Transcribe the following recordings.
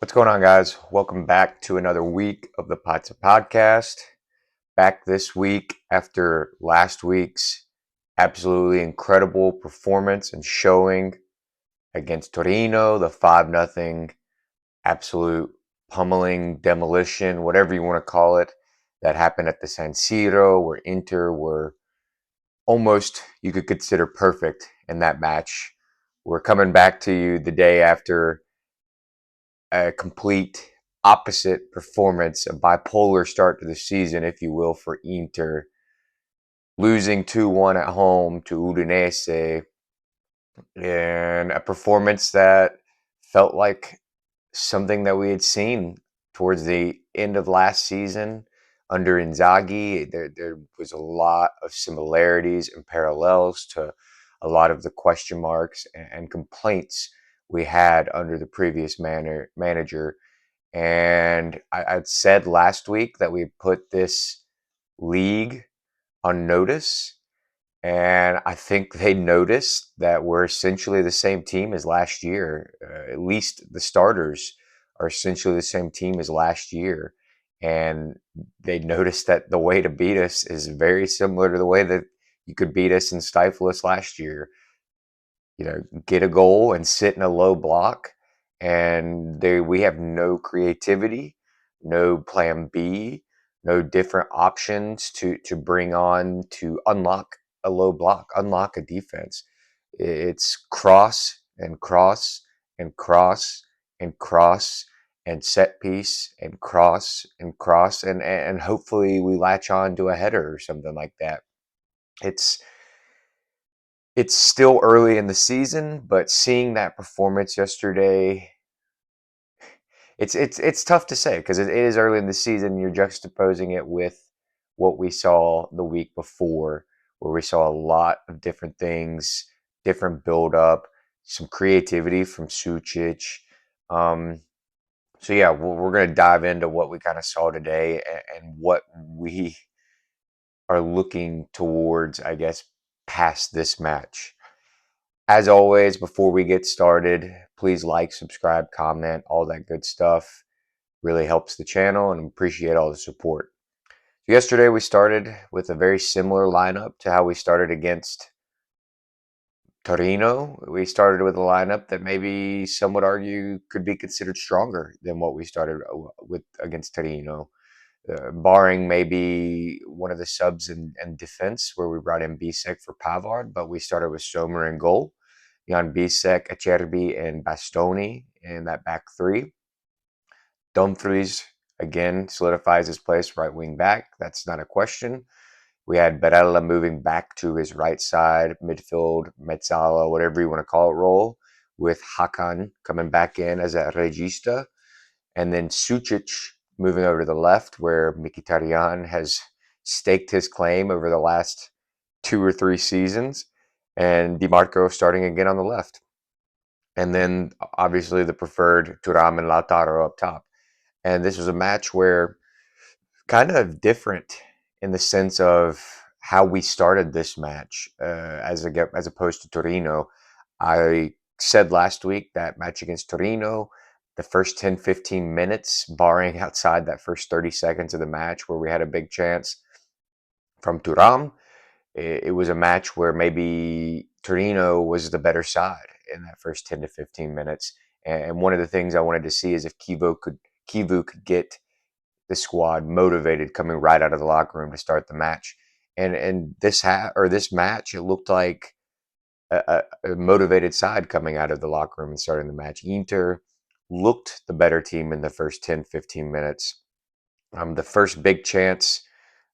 What's going on, guys? Welcome back to another week of the Pizza Podcast. Back this week after last week's absolutely incredible performance and showing against Torino, the 5-0 absolute pummeling, demolition, whatever you want to call it, that happened at the San Siro, where Inter were almost, you could consider, perfect in that match. We're coming back to you the day after a complete opposite performance, a bipolar start to the season, if you will, for Inter, losing 2-1 at home to Udinese, and a performance that felt like something that we had seen towards the end of last season under Inzaghi. There was a lot of similarities and parallels to a lot of the question marks and complaints we had under the previous manager. And I'd said last week that we put this league on notice. And I think they noticed that we're essentially the same team as last year. At least the starters are essentially the same team as last year. And they noticed that the way to beat us is very similar to the way that you could beat us and stifle us last year. Get a goal and sit in a low block, and we have no creativity, no plan B, no different options to bring on to unlock a low block, unlock a defense. It's cross and cross and cross and cross and set piece and cross and hopefully we latch on to a header or something like that. It's it's still early in the season, but seeing that performance yesterday, it's tough to say because it is early in the season. You're juxtaposing it with what we saw the week before, where we saw a lot of different things, different build up, some creativity from Sucic. Um, so yeah, we're going to dive into what we kind of saw today and what we are looking towards, I guess, past this match. As always, before we get started, please like, subscribe, comment, all that good stuff. Really helps the channel and appreciate all the support. Yesterday, we started with a very similar lineup to how we started against Torino. We started with a lineup that maybe some would argue could be considered stronger than what we started with against Torino. Barring maybe one of the subs in defense where we brought in Bisek for Pavard, but we started with Sommer in goal. Jan Bisek, Acerbi, and Bastoni in that back three. Dumfries, again, solidifies his place right wing back. That's not a question. We had Barella moving back to his right side, midfield, mezzala, whatever you want to call it, role, with Hakan coming back in as a regista. And then Sucic moving over to the left, where Mkhitaryan has staked his claim over the last 2 or 3 seasons, and DiMarco starting again on the left. And then obviously the preferred Thuram and Lautaro up top. And this was a match where kind of different in the sense of how we started this match as opposed to Torino. I said last week that match against Torino, the first 10, 15 minutes, barring outside that first 30 seconds of the match where we had a big chance from Thuram, it was a match where maybe Torino was the better side in that first 10 to 15 minutes. And one of the things I wanted to see is if Kivu could get the squad motivated coming right out of the locker room to start the match. And this match, it looked like a motivated side coming out of the locker room and starting the match. Inter looked the better team in the first 10, 15 minutes. The first big chance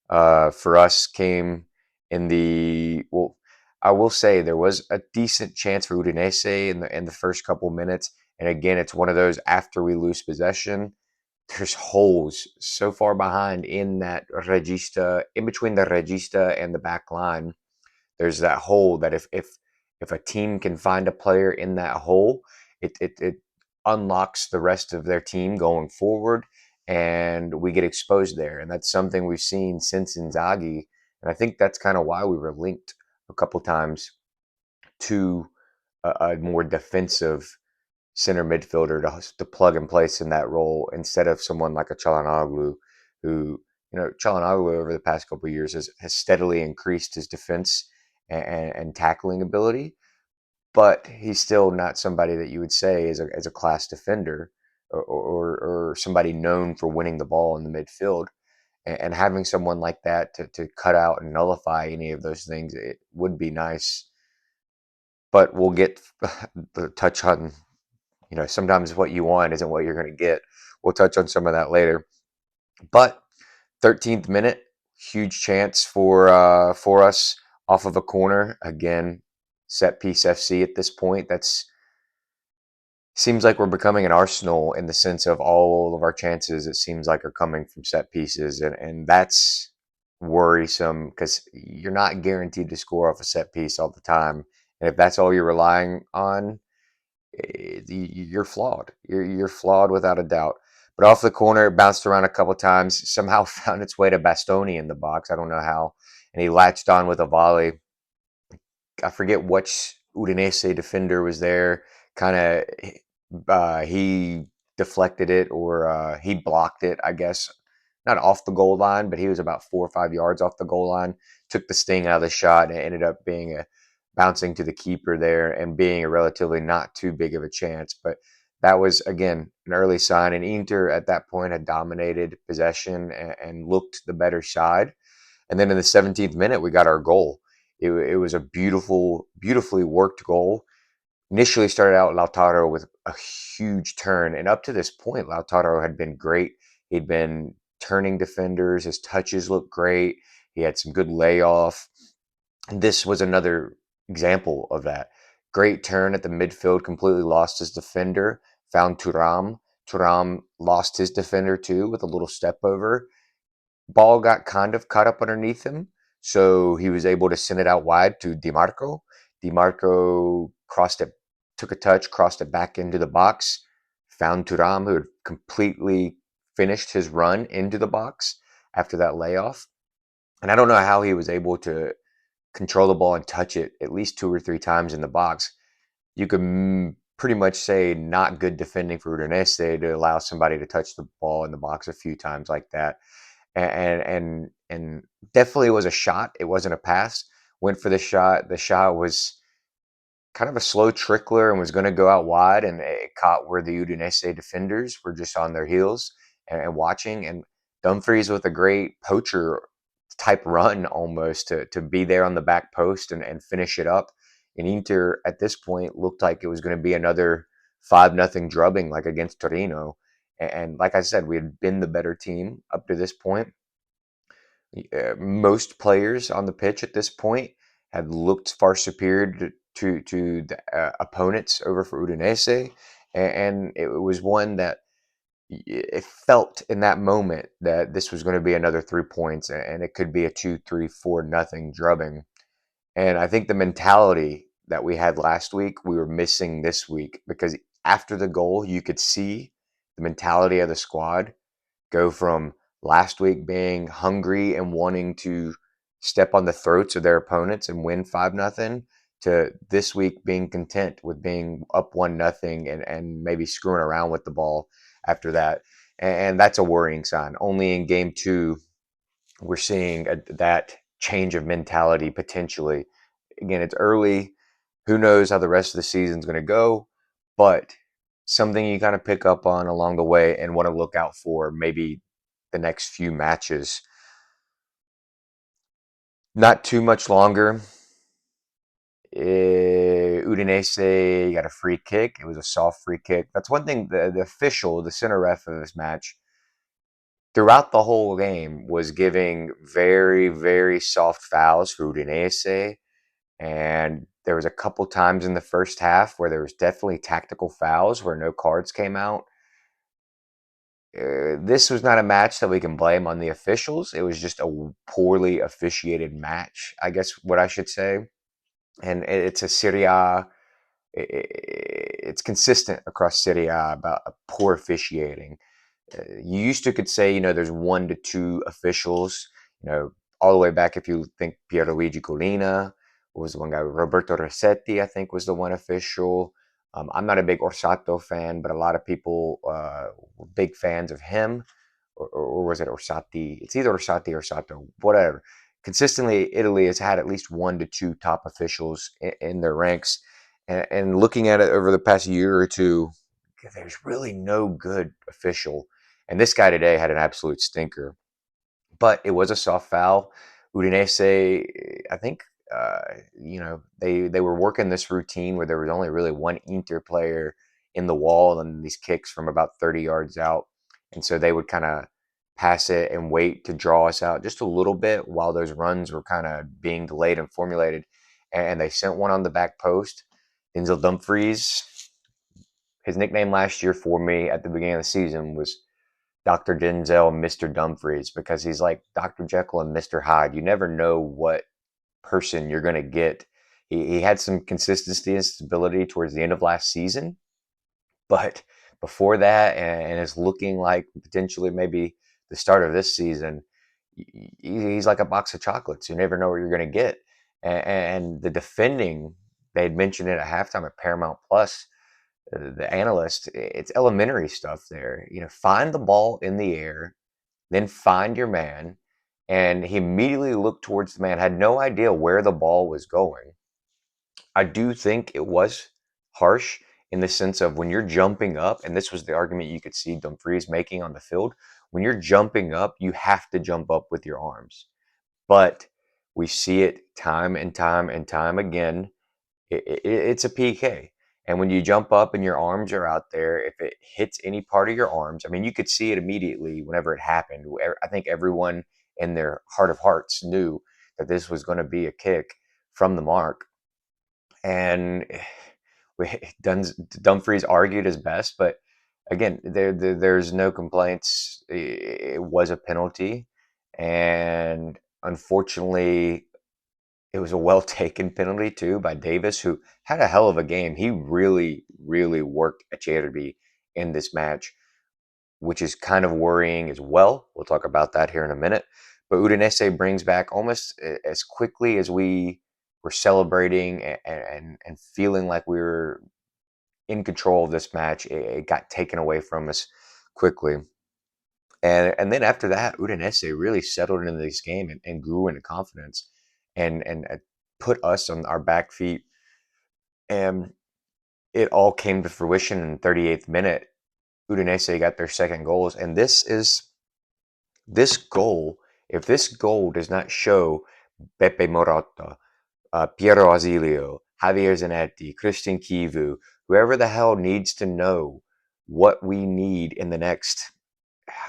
for us came in well, I will say there was a decent chance for Udinese in the first couple minutes. And again, it's one of those after we lose possession, there's holes so far behind in that regista, in between the regista and the back line. There's that hole that if a team can find a player in that hole, it unlocks the rest of their team going forward, and we get exposed there. And that's something we've seen since Inzaghi, and I think that's kind of why we were linked a couple times to a more defensive center midfielder to plug and place in that role instead of someone like a Çalhanoğlu, who, Çalhanoğlu over the past couple of years has steadily increased his defense and tackling ability, but he's still not somebody that you would say is as a class defender, or somebody known for winning the ball in the midfield. And having someone like that to cut out and nullify any of those things, it would be nice. But we'll get the touch on, sometimes what you want isn't what you're going to get. We'll touch on some of that later. But 13th minute, huge chance for us off of a corner. Again, set piece FC at this point. That's seems like we're becoming an Arsenal in the sense of all of our chances, it seems like, are coming from set pieces. And that's worrisome because you're not guaranteed to score off a set piece all the time. And if that's all you're relying on, you're flawed. You're flawed without a doubt. But off the corner, it bounced around a couple times, somehow found its way to Bastoni in the box. I don't know how. And he latched on with a volley. I forget which Udinese defender was there. Kind of, he deflected it, or he blocked it, I guess. Not off the goal line, but he was about 4 or 5 yards off the goal line. Took the sting out of the shot, and it ended up being bouncing to the keeper there and being a relatively not too big of a chance. But that was, again, an early sign. And Inter at that point had dominated possession and looked the better side. And then in the 17th minute, we got our goal. It was a beautifully worked goal. Initially started out Lautaro with a huge turn. And up to this point, Lautaro had been great. He'd been turning defenders. His touches looked great. He had some good layoff. And this was another example of that. Great turn at the midfield, completely lost his defender, found Thuram. Thuram lost his defender too with a little step over. Ball got kind of caught up underneath him, so he was able to send it out wide to DiMarco. DiMarco crossed it, took a touch, crossed it back into the box, found Thuram, who had completely finished his run into the box after that layoff. And I don't know how he was able to control the ball and touch it at least 2 or 3 times in the box. You could pretty much say not good defending for Udinese to allow somebody to touch the ball in the box a few times like that. And definitely was a shot. It wasn't a pass. Went for the shot. The shot was kind of a slow trickler and was going to go out wide, and it caught where the Udinese defenders were just on their heels and watching. And Dumfries with a great poacher type run almost to be there on the back post and finish it up. And Inter at this point looked like it was going to be another 5-0 drubbing like against Torino. And like I said, we had been the better team up to this point. Most players on the pitch at this point had looked far superior to the opponents over for Udinese, and it was one that it felt in that moment that this was going to be another 3 points, and it could be a 2, 3, 4-0 drubbing. And I think the mentality that we had last week, we were missing this week, because after the goal, you could see the mentality of the squad go from last week being hungry and wanting to step on the throats of their opponents and win 5-0 to this week being content with being up 1-0 and maybe screwing around with the ball after that. And that's a worrying sign. Only in game 2, we're seeing that change of mentality potentially. Again, it's early. Who knows how the rest of the season's going to go, but something you kind of pick up on along the way and want to look out for maybe the next few matches. Not too much longer. Udinese got a free kick. It was a soft free kick. That's one thing. The official, the center ref of this match, throughout the whole game was giving very, very soft fouls for Udinese. And there was a couple times in the first half where there was definitely tactical fouls where no cards came out. This was not a match that we can blame on the officials. It was just a poorly officiated match, I guess what I should say. And it's a Serie A. It's consistent across Serie A about a poor officiating. You used to could say, there's 1 to 2 officials, all the way back. If you think Pierluigi Collina was the one guy, Roberto Rossetti, I think, was the one official. I'm not a big Orsato fan, but a lot of people were big fans of him, or was it Orsatti? It's either Orsatti or Sato, whatever. Consistently, Italy has had at least one to two top officials in their ranks, and looking at it over the past year or two, there's really no good official. And this guy today had an absolute stinker, but it was a soft foul. Udinese, I think, they were working this routine where there was only really one Inter player in the wall and these kicks from about 30 yards out, and so they would kind of pass it and wait to draw us out just a little bit while those runs were kind of being delayed and formulated, and they sent one on the back post. Denzel Dumfries, his nickname last year for me at the beginning of the season was Dr. Denzel and Mr. Dumfries because he's like Dr. Jekyll and Mr. Hyde. You never know what person you're going to get. He had some consistency and stability towards the end of last season, but before that, and is looking like potentially maybe the start of this season, he's like a box of chocolates. You never know what you're going to get. And the defending, they had mentioned it at halftime at Paramount Plus, the analyst, it's elementary stuff there. Find the ball in the air, then find your man. And he immediately looked towards the man, had no idea where the ball was going. I do think it was harsh in the sense of when you're jumping up, and this was the argument you could see Dumfries making on the field. When you're jumping up, you have to jump up with your arms. But we see it time and time and time again. It's a PK. And when you jump up and your arms are out there, if it hits any part of your arms, I mean, you could see it immediately whenever it happened. I think everyone in their heart of hearts knew that this was going to be a kick from the mark. And we, Dumfries argued his best, but again, there's no complaints. It was a penalty. And unfortunately, it was a well taken penalty too by Davis, who had a hell of a game. He really, really worked Acerbi in this match, which is kind of worrying as well. We'll talk about that here in a minute. But Udinese brings back almost as quickly as we were celebrating and feeling like we were in control of this match. It got taken away from us quickly. And then after that, Udinese really settled into this game and grew into confidence and put us on our back feet. And it all came to fruition in the 38th minute. Udinese got their second goals. And this goal, if this goal does not show Beppe Moratta, Piero Asilio, Javier Zanetti, Christian Kivu, whoever the hell needs to know what we need in the next,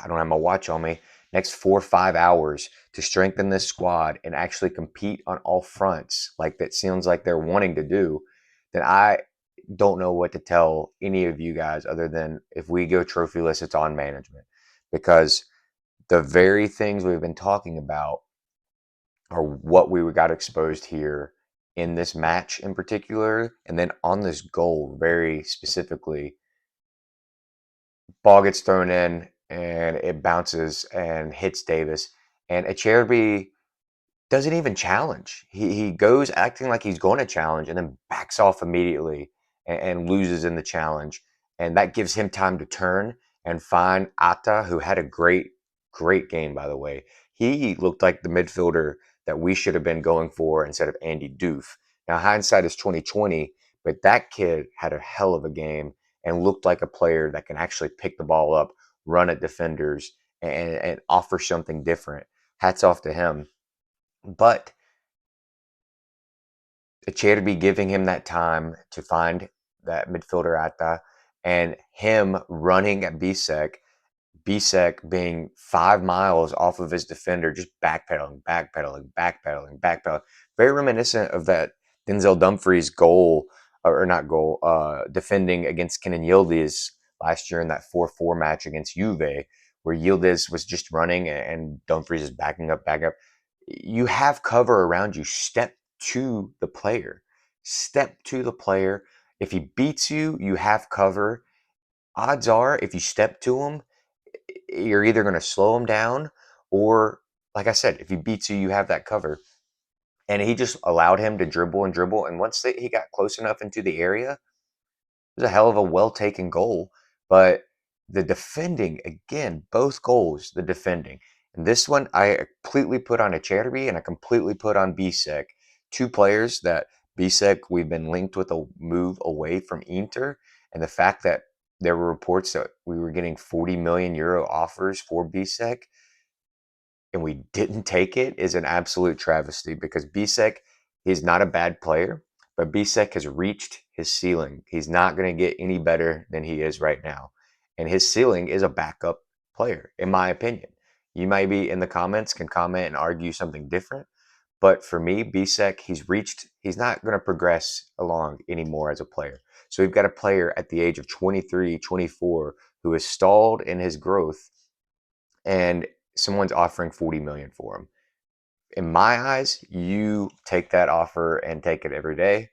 I don't have my watch on me, next 4 or 5 hours to strengthen this squad and actually compete on all fronts, like that sounds like they're wanting to do, then I don't know what to tell any of you guys other than if we go trophyless, it's on management. Because the very things we've been talking about are what we got exposed here in this match in particular, and then on this goal very specifically. Ball gets thrown in and it bounces and hits Davis, and Acerbi doesn't even challenge. He goes acting like he's going to challenge and then backs off immediately and loses in the challenge. And that gives him time to turn and find Atta, who had a great game, by the way. He looked like the midfielder that we should have been going for instead of Andy Doof. Now, hindsight is 2020, but that kid had a hell of a game and looked like a player that can actually pick the ball up, run at defenders, and offer something different. Hats off to him. But Acerbi giving him that time to find that midfielder Atta and him running at Bisek being 5 miles off of his defender, just backpedaling, backpedaling, backpedaling, backpedaling. Very reminiscent of that Denzel Dumfries goal, or not goal, defending against Kenan Yildiz last year in that 4-4 match against Juve, where Yildiz was just running and Dumfries is backing up, back up. You have cover around you. Step to the player. Step to the player. If he beats you, you have cover. Odds are, if you step to him, you're either going to slow him down or, like I said, if he beats you, you have that cover. And he just allowed him to dribble and dribble. And once he got close enough into the area, It was a hell of a well taken goal, but the defending again, both goals, the defending. And this one, I completely put on Acerbi and I completely put on Bisek, two players that Bisek we've been linked with a move away from Inter, and the fact that there were reports that we were getting 40 million euro offers for Bisek and we didn't take it is an absolute travesty because Bisek is not a bad player, but Bisek has reached his ceiling. He's not going to get any better than he is right now. And his ceiling is a backup player, in my opinion. You might be in the comments, can comment and argue something different. But for me, Bisek, he's not going to progress along anymore as a player. So we've got a player at the age of 23, 24 who is stalled in his growth and someone's offering 40 million for him. In my eyes, you take that offer and take it every day.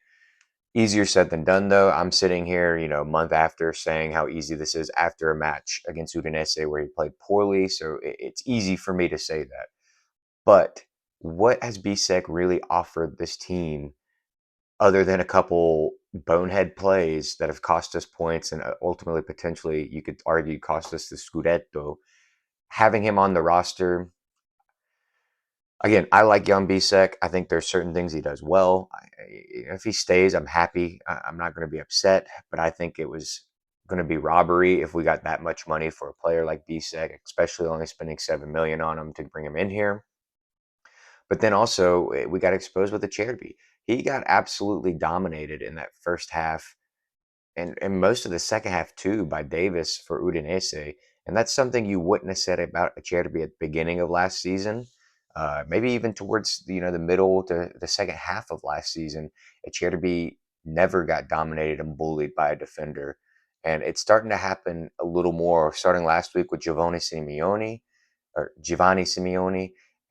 Easier said than done, though. I'm sitting here, a month after saying how easy this is after a match against Udinese where he played poorly. So it's easy for me to say that. But what has Bisek really offered this team other than a couple bonehead plays that have cost us points and ultimately potentially you could argue cost us the Scudetto? Having him on the roster, again, I like Jan Bisek. I think there's certain things he does well. If he stays, I'm happy. I'm not going to be upset, but I think it was going to be robbery if we got that much money for a player like Bisek, especially only spending 7 million on him to bring him in here. But then also we got exposed with the Cherby. He got absolutely dominated in that first half and most of the second half too by Davis for Udinese. And that's something you wouldn't have said about Acerbi at the beginning of last season. Maybe even towards the middle to the second half of last season, Acerbi never got dominated and bullied by a defender. And it's starting to happen a little more, starting last week with Giovanni Simeone,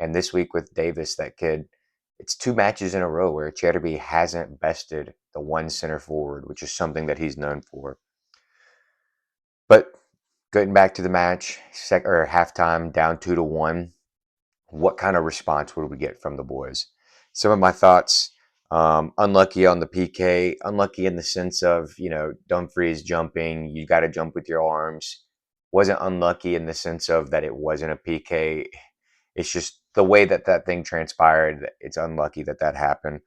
and this week with Davis, that kid. It's two matches in a row where Cherby hasn't bested the one center forward, which is something that he's known for. But getting back to the match, or halftime, down 2-1. What kind of response would we get from the boys? Some of my thoughts. Unlucky on the PK, unlucky in the sense of, Dumfries jumping, you got to jump with your arms. Wasn't unlucky in the sense of that it wasn't a PK. It's just the way that that thing transpired. It's unlucky that that happened.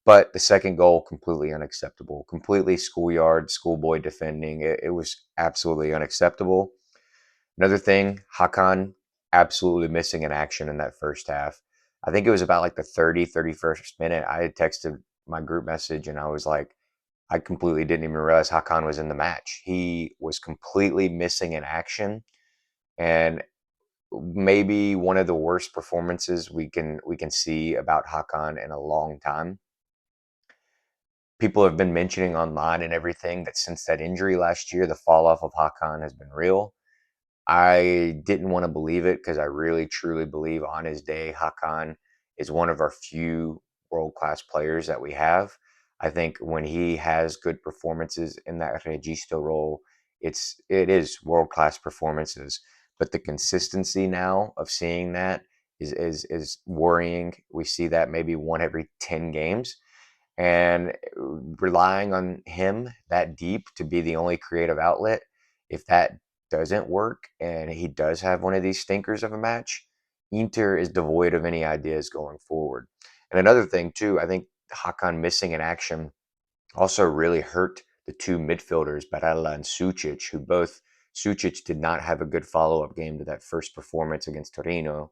But the second goal, completely unacceptable. Completely schoolyard, schoolboy defending. It was absolutely unacceptable. Another thing, Hakan absolutely missing in action in that first half. I think it was about like the 31st minute. I had texted my group message and I was like, I completely didn't even realize Hakan was in the match. He was completely missing in action and maybe one of the worst performances we can see about Hakan in a long time. People have been mentioning online and everything that since that injury last year, the fall off of Hakan has been real. I didn't want to believe it because I really truly believe on his day, Hakan is one of our few world class players that we have. I think when he has good performances in that Registo role, it is world class performances. But the consistency now of seeing that is worrying. We see that maybe one every 10 games and relying on him that deep to be the only creative outlet, if that doesn't work and he does have one of these stinkers of a match, Inter is devoid of any ideas going forward. And another thing too, I think Hakan missing in action also really hurt the two midfielders, Barella and Sucic, who both Sucic did not have a good follow-up game to that first performance against Torino.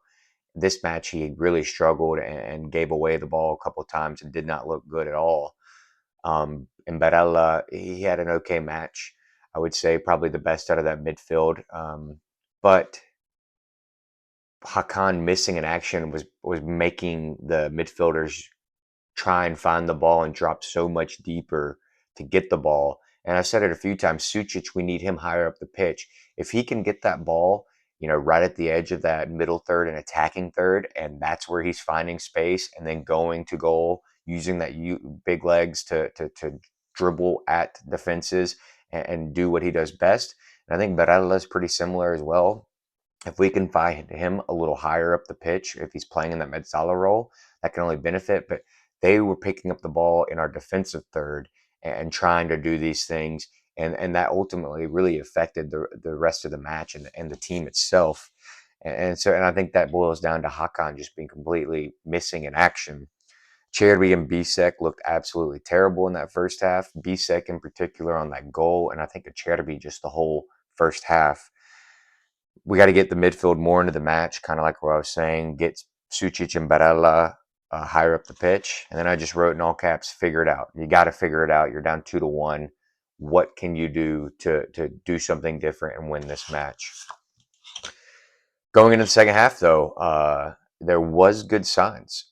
This match, he really struggled and gave away the ball a couple of times and did not look good at all. And Barella, he had an okay match. I would say probably the best out of that midfield. But Hakan missing in action was making the midfielders try and find the ball and drop so much deeper to get the ball. And I've said it a few times, Sucic, we need him higher up the pitch. If he can get that ball, right at the edge of that middle third and attacking third, and that's where he's finding space and then going to goal, using that big legs to dribble at defenses and do what he does best. And I think Barella is pretty similar as well. If we can find him a little higher up the pitch, if he's playing in that Mezzala role, that can only benefit. But they were picking up the ball in our defensive third and trying to do these things. and that ultimately really affected the rest of the match and the team itself. And I think that boils down to Hakan just being completely missing in action. Cherry and Bisek looked absolutely terrible in that first half. Bisek in particular on that goal, and I think Cherry just the whole first half. We got to get the midfield more into the match, kind of like what I was saying. Get Sucic and Barella higher up the pitch, and then I just wrote in all caps, "Figure it out." You got to figure it out. You're down 2-1. What can you do to do something different and win this match? Going into the second half, though, there was good signs.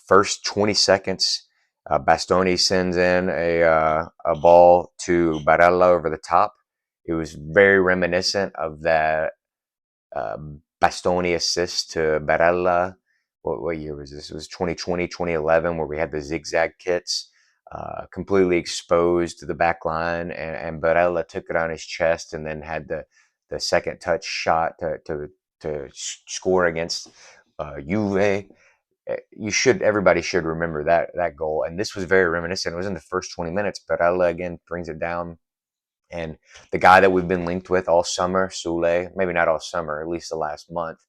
First 20 seconds, Bastoni sends in a ball to Barella over the top. It was very reminiscent of that uh, Bastoni assist to Barella. What year was this? It was 2020, 2011, where we had the zigzag kits, completely exposed to the back line, and Barella took it on his chest and then had the second touch shot to score against Juve. Everybody should remember that goal. And this was very reminiscent. It was in the first 20 minutes. Barella again brings it down. And the guy that we've been linked with all summer, Sule, maybe not all summer, at least the last month,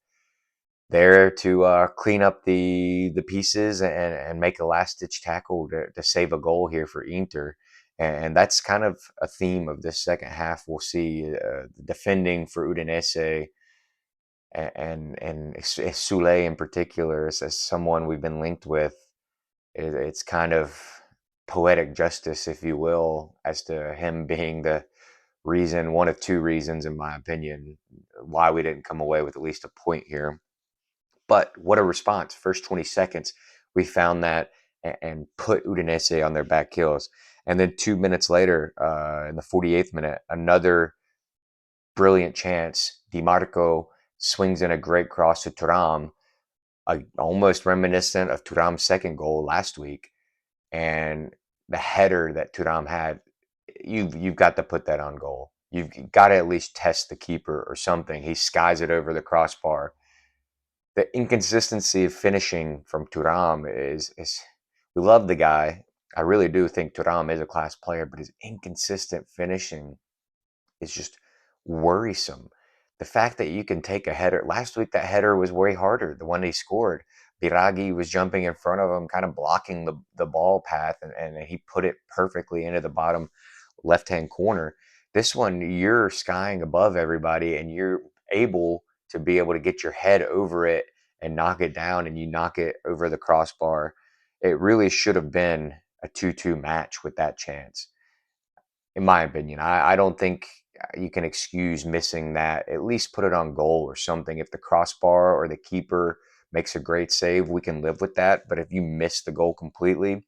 there to clean up the pieces and make a last ditch tackle to save a goal here for Inter. And that's kind of a theme of this second half. We'll see defending for Udinese and Sule in particular as someone we've been linked with. It's kind of poetic justice, if you will, as to him being the reason, one of two reasons, in my opinion, why we didn't come away with at least a point here. But what a response. First 20 seconds, we found that and put Udinese on their back heels. And then 2 minutes later, in the 48th minute, another brilliant chance. DiMarco swings in a great cross to Thuram, almost reminiscent of Thuram's second goal last week. And the header that Thuram had, you've got to put that on goal. You've got to at least test the keeper or something. He skies it over the crossbar. The inconsistency of finishing from Thuram is we love the guy. I really do think Thuram is a class player, but his inconsistent finishing is just worrisome. The fact that you can take a header, last week that header was way harder, the one he scored. Biragi was jumping in front of him, kind of blocking the ball path, and he put it perfectly into the bottom left-hand corner. This one, you're skying above everybody, and you're able to be able to get your head over it and knock it down, and you knock it over the crossbar. It really should have been a 2-2 match with that chance, in my opinion. I don't think you can excuse missing that. At least put it on goal or something. If the crossbar or the keeper makes a great save, we can live with that. But if you miss the goal completely,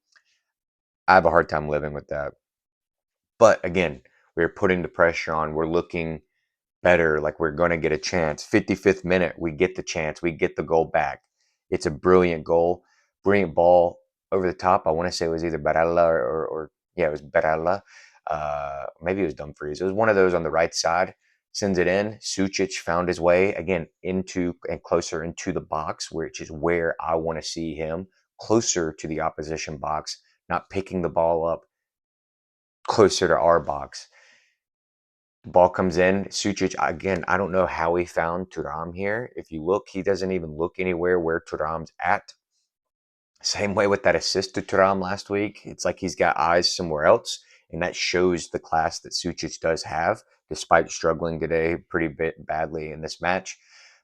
I have a hard time living with that. But again, we're putting the pressure on. We're looking better, like we're going to get a chance. 55th minute, we get the chance. We get the goal back. It's a brilliant goal, brilliant ball over the top. I want to say it was either Barella or yeah, it was Barella. Maybe it was Dumfries. It was one of those on the right side. Sends it in. Sucic found his way again into and closer into the box, which is where I want to see him, closer to the opposition box, not picking the ball up closer to our box. Ball comes in. Sucic, again, I don't know how he found Thuram here. If you look, he doesn't even look anywhere where Thuram's at. Same way with that assist to Thuram last week. It's like he's got eyes somewhere else, and that shows the class that Sucic does have, despite struggling today pretty badly in this match.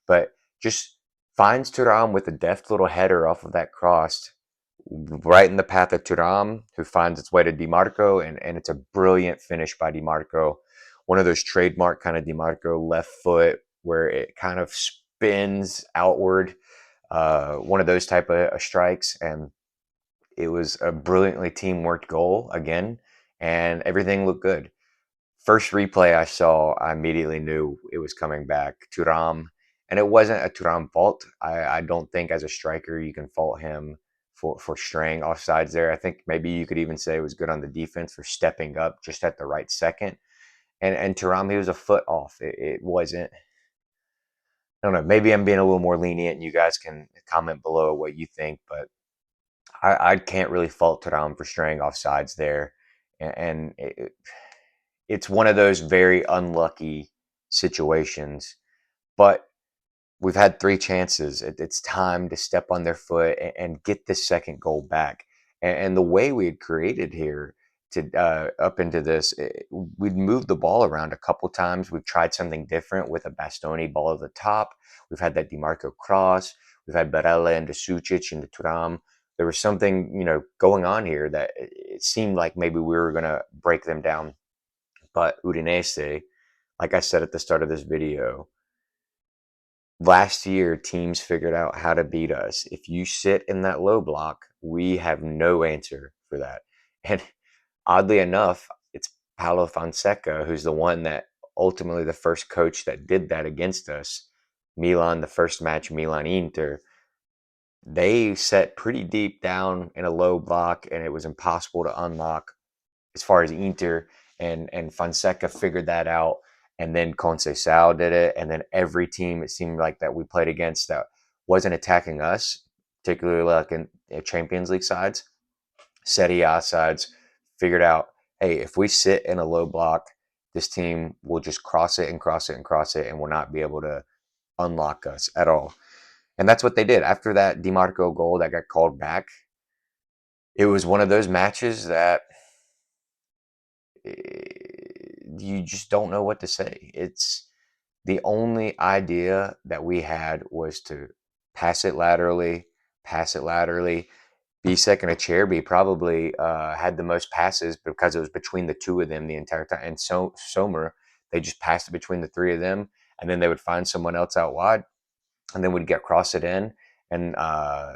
But just finds Thuram with a deft little header off of that cross, right in the path of Thuram, who finds its way to DiMarco, and it's a brilliant finish by DiMarco. One of those trademark kind of DiMarco left foot where it kind of spins outward, one of those type of strikes, and it was a brilliantly teamwork goal again, and everything looked good. First replay I saw, I immediately knew it was coming back. Thuram, and it wasn't a Thuram fault. I don't think as a striker you can fault him for straying offsides there. I think maybe you could even say it was good on the defense for stepping up just at the right second. And Thuram, he was a foot off. It wasn't. I don't know. Maybe I'm being a little more lenient. And you guys can comment below what you think, but I can't really fault Thuram for straying offsides there. And it's one of those very unlucky situations. But we've had three chances. It's time to step on their foot and get this second goal back. And the way we had created here to up into this, we'd moved the ball around a couple times. We've tried something different with a Bastoni ball at the top. We've had that DiMarco cross. We've had Barella into Sucic into Thuram. There was something, going on here that it seemed like maybe we were going to break them down. But Udinese, like I said at the start of this video, last year, teams figured out how to beat us. If you sit in that low block, we have no answer for that. And oddly enough, it's Paulo Fonseca who's the one that ultimately the first coach that did that against us. Milan, the first match, Milan Inter, they set pretty deep down in a low block, and it was impossible to unlock as far as Inter, and Fonseca figured that out, and then Conceição did it, and then every team it seemed like that we played against that wasn't attacking us, particularly like in Champions League sides, Serie A sides, figured out, hey, if we sit in a low block, this team will just cross it and cross it and cross it, and will not be able to unlock us at all. And that's what they did. After that DiMarco goal that got called back, it was one of those matches that you just don't know what to say. It's the only idea that we had was to pass it laterally, pass it laterally. Bisek and Acerbi probably had the most passes because it was between the two of them the entire time. And Sommer, they just passed it between the three of them, and then they would find someone else out wide, and then we'd get cross it in. And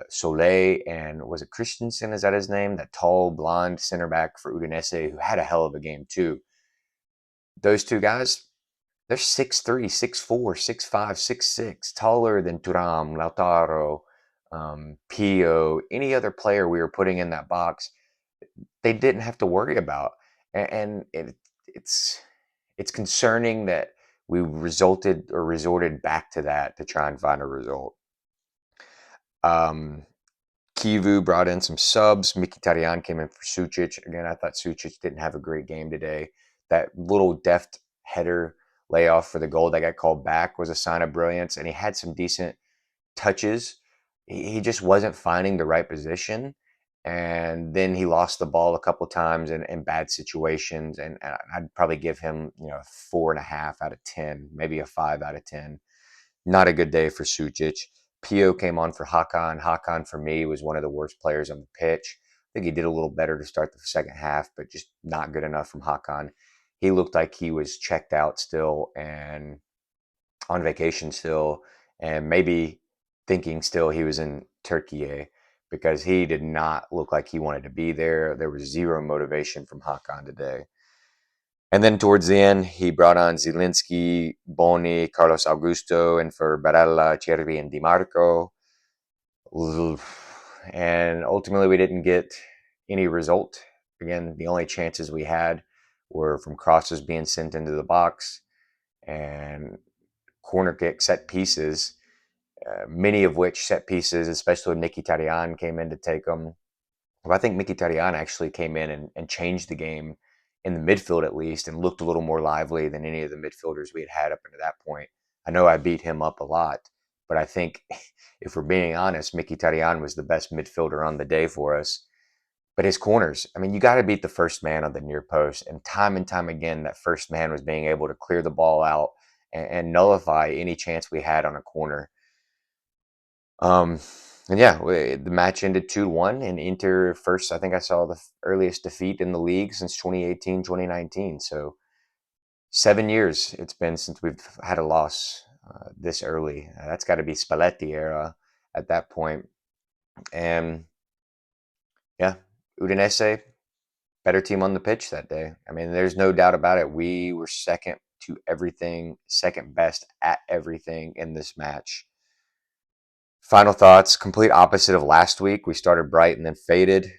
Soleil and was it Christensen? Is that his name? That tall blonde center back for Udinese who had a hell of a game too. Those two guys, they're 6'3", 6'4", 6'5", 6'6", taller than Thuram, Lautaro, Pio, any other player we were putting in that box. They didn't have to worry about, and it's concerning that we resorted back to that to try and find a result. Kivu brought in some subs. Mkhitaryan came in for Sucic. Again, I thought Sucic didn't have a great game today. That little deft header layoff for the goal that got called back was a sign of brilliance, and he had some decent touches. He just wasn't finding the right position, and then he lost the ball a couple times in bad situations, and I'd probably give him 4.5 out of 10, maybe a 5 out of 10. Not a good day for Sucic. Pio came on for Hakan. Hakan, for me, was one of the worst players on the pitch. I think he did a little better to start the second half, but just not good enough from Hakan. He looked like he was checked out still and on vacation still, and maybe thinking still he was in Turkey, because he did not look like he wanted to be there. There was zero motivation from Hakan today. And then towards the end, he brought on Zielinski, Boni, Carlos Augusto, and for Barella, Cervi, and DiMarco. And ultimately, we didn't get any result. Again, the only chances we had were from crosses being sent into the box and corner kick set pieces, many of which set pieces, especially when Mkhitaryan came in to take them. Well, I think Mkhitaryan actually came in and changed the game in the midfield at least, and looked a little more lively than any of the midfielders we had up until that point. I know I beat him up a lot, but I think if we're being honest, Mkhitaryan was the best midfielder on the day for us. But his corners, I mean, you got to beat the first man on the near post. And time again, that first man was being able to clear the ball out and nullify any chance we had on a corner. Um, and yeah, the match ended 2-1, and Inter first, I think I saw the earliest defeat in the league since 2018, 2019. So 7 years it's been since we've had a loss this early. That's got to be Spalletti era at that point. And yeah, Udinese, better team on the pitch that day. I mean, there's no doubt about it. We were second to everything, second best at everything in this match. Final thoughts, complete opposite of last week. We started bright and then faded.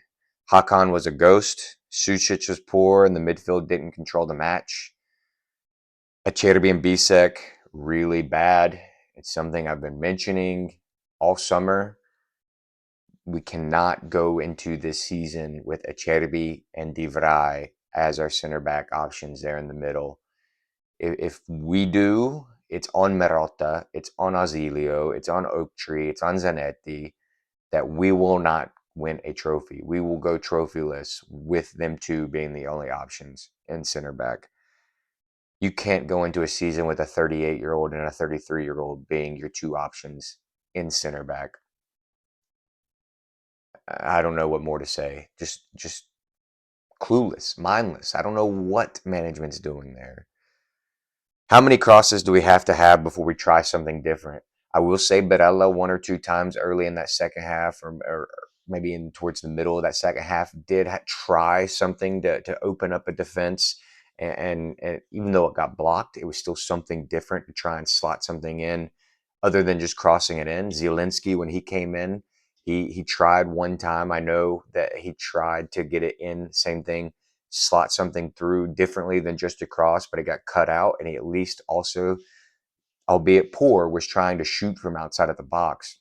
Hakan was a ghost. Sucic was poor, and the midfield didn't control the match. Acerbi and Bisek, really bad. It's something I've been mentioning all summer. We cannot go into this season with Acerbi and Di Vrai as our center back options there in the middle. If we do, it's on Marotta, it's on Auxilio, it's on Oak Tree, it's on Zanetti, that we will not win a trophy. We will go trophyless with them two being the only options in center back. You can't go into a season with a 38-year-old and a 33-year-old being your two options in center back. I don't know what more to say. Just clueless, mindless. I don't know what management's doing there. How many crosses do we have to have before we try something different? I will say Barella one or two times early in that second half, or maybe in towards the middle of that second half, did try something to open up a defense. And even though it got blocked, it was still something different to try and slot something in other than just crossing it in. Zielinski, when he came in, he tried one time. I know that he tried to get it in, same thing, slot something through differently than just a cross, but it got cut out. And he at least also, albeit poor, was trying to shoot from outside of the box.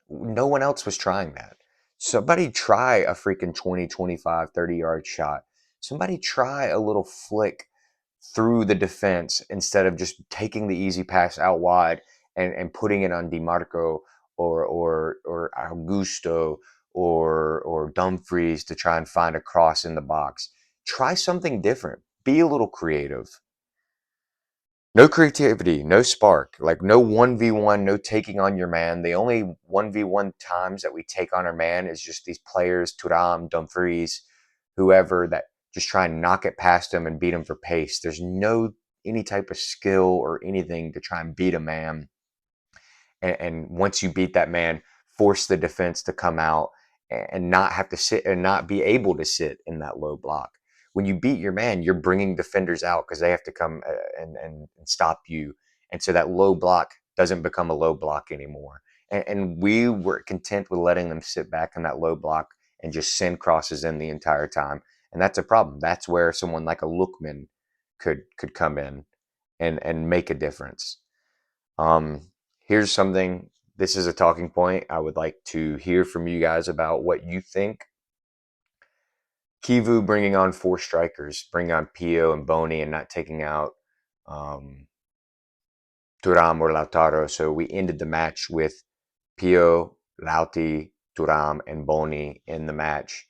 No one else was trying that. Somebody try a freaking 20, 25, 30-yard shot. Somebody try a little flick through the defense instead of just taking the easy pass out wide and putting it on DiMarco or Augusto or Dumfries to try and find a cross in the box. Try something different. Be a little creative. No creativity, no spark, like no 1v1, no taking on your man. The only 1v1 times that we take on our man is just these players, Thuram, Dumfries, whoever, that just try and knock it past him and beat him for pace. There's no any type of skill or anything to try and beat a man. And once you beat that man, force the defense to come out and not have to sit and not be able to sit in that low block. When you beat your man, you're bringing defenders out because they have to come and stop you. And so that low block doesn't become a low block anymore. And we were content with letting them sit back in that low block and just send crosses in the entire time. And that's a problem. That's where someone like a Lookman could come in and make a difference. Here's something. This is a talking point. I would like to hear from you guys about what you think. Kivu bringing on four strikers, bringing on Pio and Boni, and not taking out Thuram or Lautaro. So we ended the match with Pio, Lauti, Thuram, and Boni in the match.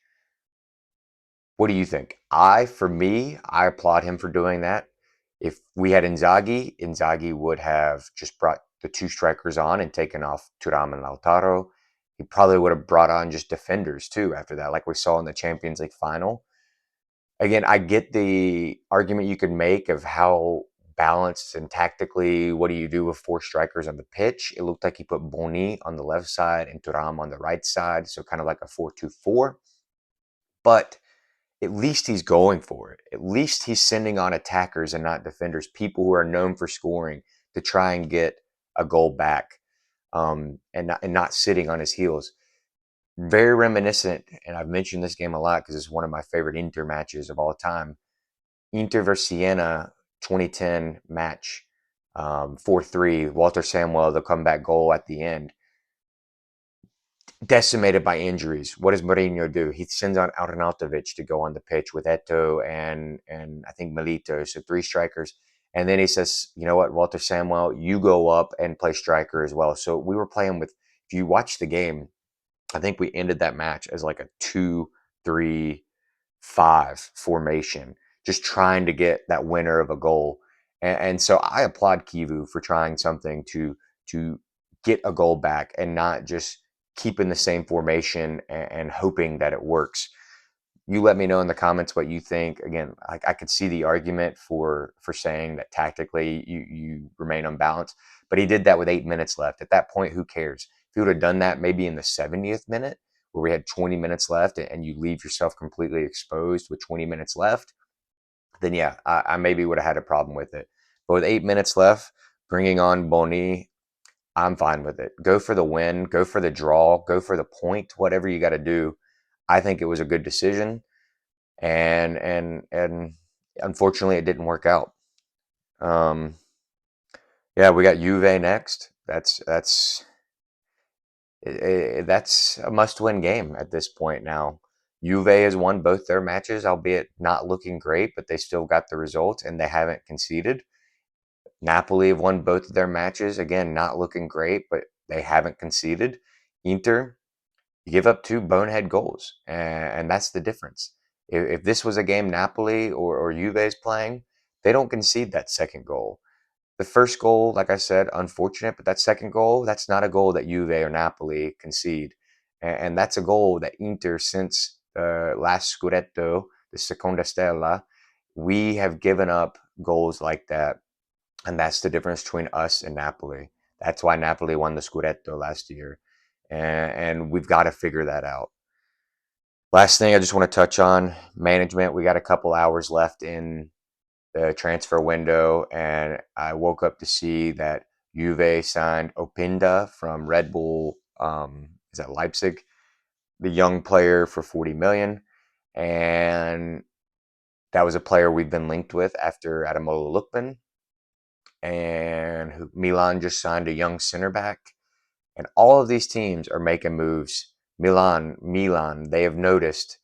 What do you think? For me, I applaud him for doing that. If we had Inzaghi, Inzaghi would have just brought the two strikers on and taken off Thuram and Lautaro. He probably would have brought on just defenders too after that, like we saw in the Champions League final. Again, I get the argument you could make of how balanced and tactically, what do you do with four strikers on the pitch? It looked like he put Boni on the left side and Thuram on the right side, so kind of like a 4-2-4. But at least he's going for it. At least he's sending on attackers and not defenders, people who are known for scoring, to try and get a goal back, and not sitting on his heels. Very reminiscent, and I've mentioned this game a lot because it's one of my favorite Inter matches of all time. Inter versus Siena 2010 match, 4-3, Walter Samuel, the comeback goal at the end. Decimated by injuries. What does Mourinho do? He sends on Arnautovic to go on the pitch with Eto and I think Milito, so three strikers. And then he says, you know what, Walter Samuel, you go up and play striker as well. So we were playing with, if you watch the game, I think we ended that match as like a 2-3-5 formation, just trying to get that winner of a goal. And so I applaud Kivu for trying something to get a goal back and not just keeping the same formation and hoping that it works. You let me know in the comments what you think. Again, I could see the argument for saying that tactically you remain unbalanced, but he did that with 8 minutes left. At that point, who cares? If he would have done that maybe in the 70th minute, where we had 20 minutes left, and you leave yourself completely exposed with 20 minutes left, then yeah, I maybe would have had a problem with it. But with 8 minutes left, bringing on Boni, I'm fine with it. Go for the win, go for the draw, go for the point, whatever you got to do. I think it was a good decision, and unfortunately, it didn't work out. Um, yeah, we got Juve next. That's a must-win game at this point now. Juve has won both their matches, albeit not looking great, but they still got the results and they haven't conceded. Napoli have won both of their matches, again, not looking great, but they haven't conceded. Inter, you give up two bonehead goals, and that's the difference. If this was a game Napoli or Juve is playing, they don't concede that second goal. The first goal, like I said, unfortunate, but that second goal, that's not a goal that Juve or Napoli concede. And that's a goal that Inter, since last Scudetto, the Seconda Stella, we have given up goals like that. And that's the difference between us and Napoli. That's why Napoli won the Scudetto last year. And we've got to figure that out. Last thing I just want to touch on management. We got a couple hours left in the transfer window, and I woke up to see that Juve signed Opinda from Red Bull. Is that Leipzig? The young player for 40 million, and that was a player we've been linked with after Adamola Lookman. And Milan just signed a young center back, and all of these teams are making moves. Milan, they have noticed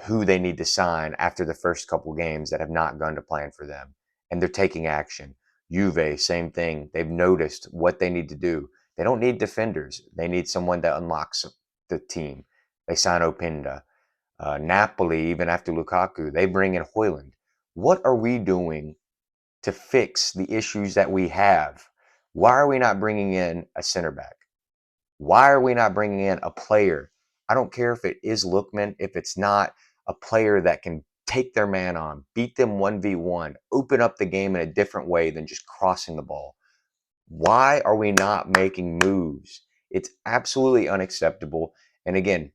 who they need to sign after the first couple games that have not gone to plan for them, and they're taking action. Juve, same thing. They've noticed what they need to do. They don't need defenders. They need someone that unlocks the team. They sign Opinda. Napoli, even after Lukaku, they bring in Hoyland. What are we doing to fix the issues that we have? Why are we not bringing in a center back? Why are we not bringing in a player? I don't care if it is Lookman, if it's not, a player that can take their man on, beat them 1v1, open up the game in a different way than just crossing the ball. Why are we not making moves? It's absolutely unacceptable. And again,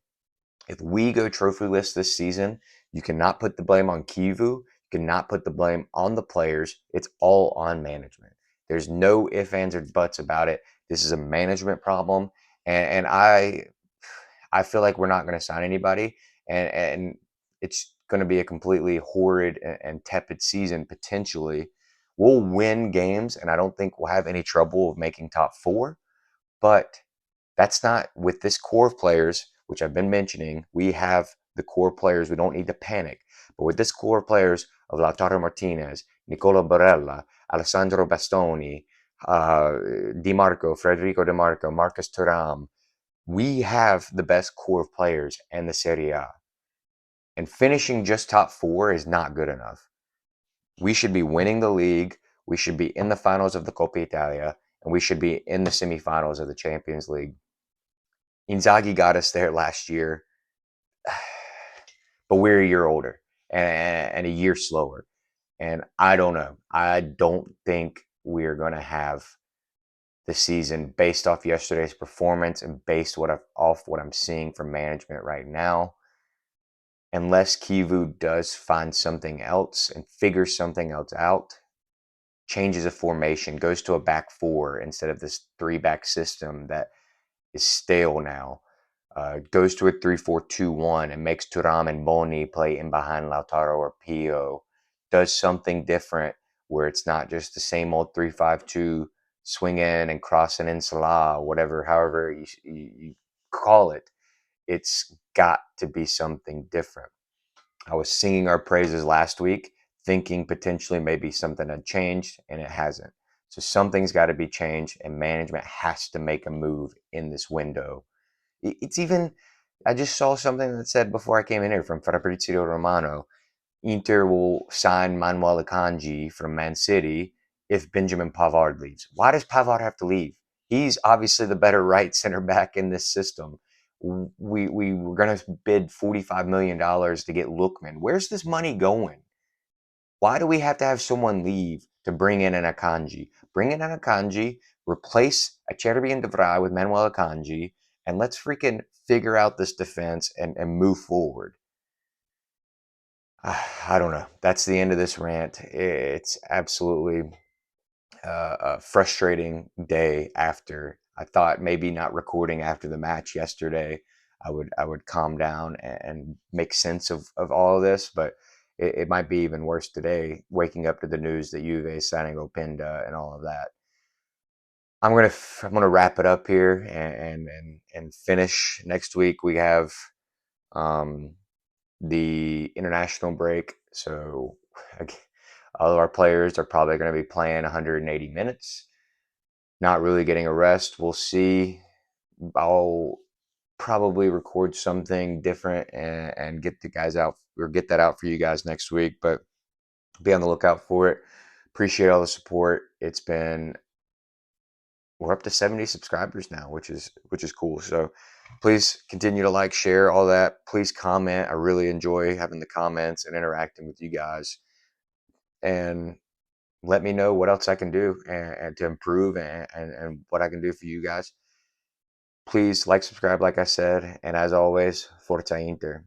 if we go trophyless this season, you cannot put the blame on Kivu. You cannot put the blame on the players. It's all on management. There's no ifs, ands, or buts about it. This is a management problem, and I feel like we're not going to sign anybody, and it's going to be a completely horrid and tepid season potentially. We'll win games, and I don't think we'll have any trouble of making top four, but that's not with this core of players, which I've been mentioning. We have the core players. We don't need to panic. But with this core of players of Lautaro Martinez, Nicola Barella, Alessandro Bastoni, Di Marco, Federico Di Marco, Marcus Thuram, we have the best core of players in the Serie A. And finishing just top four is not good enough. We should be winning the league. We should be in the finals of the Coppa Italia, and we should be in the semifinals of the Champions League. Inzaghi got us there last year, but we're a year older and a year slower. And I don't know. I don't think we're going to have the season based off yesterday's performance and based off what I'm seeing from management right now. Unless Kivu does find something else and figures something else out, changes a formation, goes to a back four instead of this three-back system that is stale now. Goes to a 3-4-2-1 and makes Thuram and Boni play in behind Lautaro or Pio. Does something different where it's not just the same old 3-5-2 swing in and crossing in Salah, whatever, however you call it. It's got to be something different. I was singing our praises last week, thinking potentially maybe something had changed, and it hasn't. So something's got to be changed, and management has to make a move in this window. It's even, I just saw something that said before I came in here from Fabrizio Romano, Inter will sign Manuel Akanji from Man City if Benjamin Pavard leaves. Why does Pavard have to leave? He's obviously the better right center back in this system. We were going to bid $45 million to get Lookman. Where's this money going? Why do we have to have someone leave to bring in an Akanji? Bring in an Akanji, replace Acerbi and DeVry with Manuel Akanji, and let's freaking figure out this defense and move forward. I don't know. That's the end of this rant. It's absolutely a frustrating day after. I thought maybe not recording after the match yesterday, I would calm down and make sense of all of this, but it might be even worse today, waking up to the news that Juve is signing Opinda and all of that. I'm gonna wrap it up here and finish. Next week we have um, the international break. So all of our players are probably going to be playing 180 minutes, not really getting a rest. We'll see. I'll probably record something different and get the guys out or get that out for you guys next week, but be on the lookout for it. Appreciate all the support. We're up to 70 subscribers now, which is cool. So please continue to like, share, all that. Please comment. I really enjoy having the comments and interacting with you guys. And let me know what else I can do and to improve and what I can do for you guys. Please like, subscribe, like I said. And as always, Forza Inter.